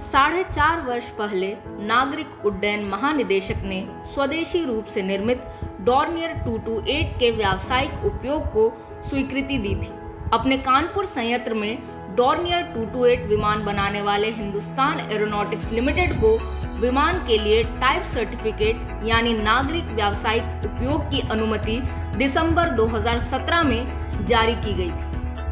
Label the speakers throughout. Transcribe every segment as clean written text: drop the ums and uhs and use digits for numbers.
Speaker 1: 4.5 वर्ष पहले नागरिक उड्डयन महानिदेशक ने स्वदेशी रूप से निर्मित डॉर्नियर 228 के व्यावसायिक उपयोग को स्वीकृति दी थी। अपने कानपुर संयंत्र में डॉर्नियर 228 विमान बनाने वाले हिंदुस्तान एरोनॉटिक्स लिमिटेड को विमान के लिए टाइप सर्टिफिकेट यानी नागरिक व्यावसायिक उपयोग की अनुमति दिसंबर 2017 में जारी की गई थी।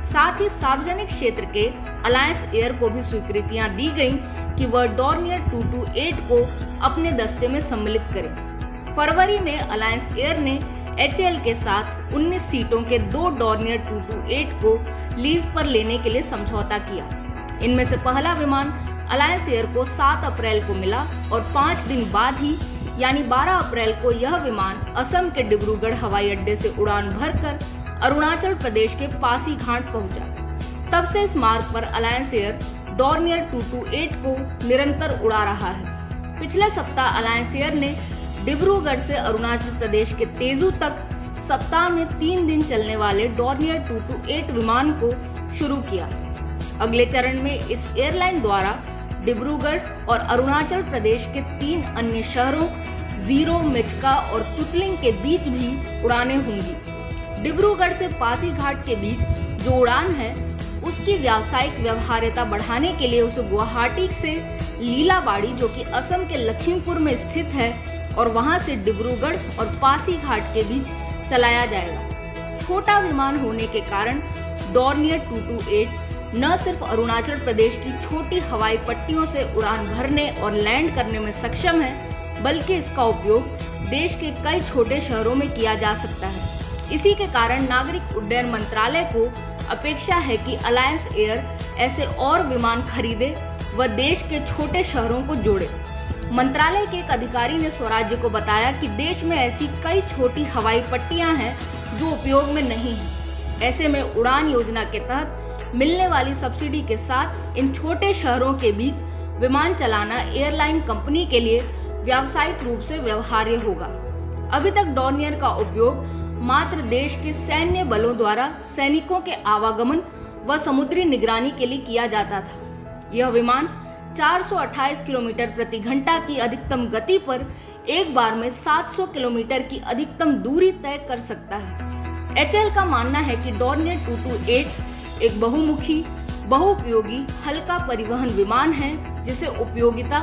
Speaker 1: साथ ही सार्वजनिक क्षेत्र के अलायंस एयर को भी स्वीकृतियां दी गईं कि वह डॉर्नियर 228 को अपने दस्ते में सम्मिलित करे। फरवरी में अलायंस एयर ने HAL के साथ 19 सीटों के 2 डॉर्नियर 228 को लीज पर लेने के लिए समझौता किया। इनमें से पहला विमान अलायंस एयर को 7 अप्रैल को मिला और 5 दिन बाद ही यानी 12 अप्रैल को यह विमान असम के डिब्रूगढ़ हवाई अड्डे से उड़ान भरकर अरुणाचल प्रदेश के पासीघाट पहुंचा। तब से इस मार्ग पर अलायंस एयर डॉर्नियर 228 को निरंतर उड़ा रहा है। पिछले सप्ताह अलायंस एयर ने डिब्रूगढ़ से अरुणाचल प्रदेश के तेजू तक सप्ताह में 3 दिन चलने वाले डॉर्नियर 228 विमान को शुरू किया। अगले चरण में इस एयरलाइन द्वारा डिब्रूगढ़ और अरुणाचल प्रदेश के 3 अन्य शहरों जीरो, मेचका और तुतलिंग के बीच भी उड़ानें होंगी। डिब्रूगढ़ से पासीघाट के बीच जो उड़ान है उसकी व्यावसायिक व्यवहार्यता बढ़ाने के लिए उसे गुवाहाटी से लीलाबाड़ी जो कि असम के लखीमपुर में स्थित है और वहां से डिब्रूगढ़ और पासीघाट के बीच चलाया जाएगा। छोटा विमान होने के कारण डॉर्नियर 228 न सिर्फ अरुणाचल प्रदेश की छोटी हवाई पट्टियों से उड़ान भरने और लैंड करने में सक्षम है, बल्कि इसका उपयोग देश के कई छोटे शहरों में किया जा सकता है। इसी के कारण नागरिक उड्डयन मंत्रालय को अपेक्षा है कि अलायंस एयर ऐसे और विमान खरीदे व देश के छोटे शहरों को जोड़े। मंत्रालय के एक अधिकारी ने स्वराज्य को बताया कि देश में ऐसी कई छोटी हवाई पट्टियां हैं जो उपयोग में नहीं हैं। ऐसे में उड़ान योजना के तहत मिलने वाली सब्सिडी के साथ इन छोटे शहरों के बीच विमान चलाना एयरलाइन कंपनी के लिए व्यावसायिक रूप से व्यवहार्य होगा। अभी तक डॉर्नियर का उपयोग मात्र देश के सैन्य बलों द्वारा सैनिकों के आवागमन व समुद्री निगरानी के लिए किया जाता था। यह विमान 428 किलोमीटर प्रति घंटा की अधिकतम गति पर एक बार में 700 किलोमीटर की अधिकतम दूरी तय कर सकता है। HAL का मानना है कि डॉर्नियर 228 एक बहुमुखी, बहुउपयोगी हल्का परिवहन विमान है जिसे उपयोगिता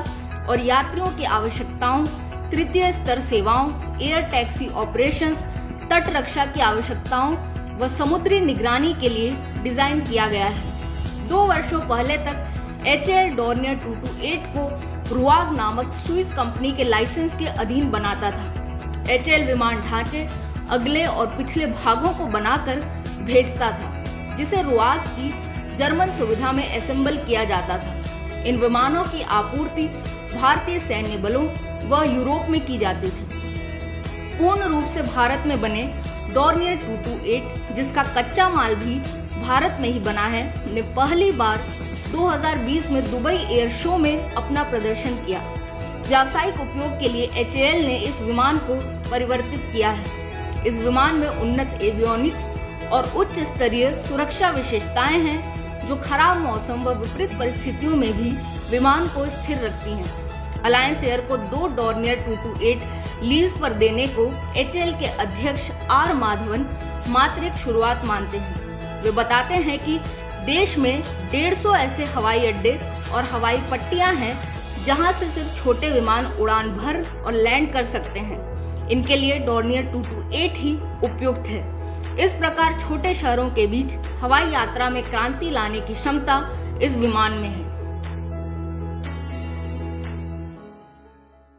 Speaker 1: और यात्रियों की आवश्यकताओं, तृतीय स्तर सेवाओं, एयर टैक्सी ऑपरेशंस, तट रक्षा की आवश्यकताओं व समुद्री निगरानी के लिए डिजाइन किया गया है। 2 वर्षों पहले तक HAL डॉर्नियर 228 को रुआग नामक स्विस कंपनी के लाइसेंस के अधीन बनाता था। HAL विमान ढांचे अगले और पिछले भागों को बनाकर भेजता था, जिसे रुआग की जर्मन सुविधा में असेंबल किया जाता था। इन विमानों की आपूर्ति भारतीय सैन्य बलों व यूरोप में की जाती थी। पूर्ण रूप से भारत में बने डॉर्नियर 228, जिसका कच्चा माल भी भारत में ही बना है, ने पहली बार 2020 में दुबई एयर शो में अपना प्रदर्शन किया। व्यावसायिक उपयोग के लिए HAL ने इस विमान को परिवर्तित किया है। इस विमान में उन्नत एवियोनिक्स और उच्च स्तरीय सुरक्षा विशेषताएं हैं जो खराब मौसम व विपरीत परिस्थितियों में भी विमान को स्थिर रखती हैं। अलायंस एयर को 2 डॉर्नियर 228 लीज पर देने को HAL के अध्यक्ष R माधवन मात्र एक शुरुआत मानते हैं। वे बताते हैं कि देश में 150 ऐसे हवाई अड्डे और हवाई पट्टियां हैं जहां से सिर्फ छोटे विमान उड़ान भर और लैंड कर सकते हैं। इनके लिए डॉर्नियर 228 ही उपयुक्त है। इस प्रकार छोटे शहरों के बीच हवाई यात्रा में क्रांति लाने की क्षमता इस विमान में है।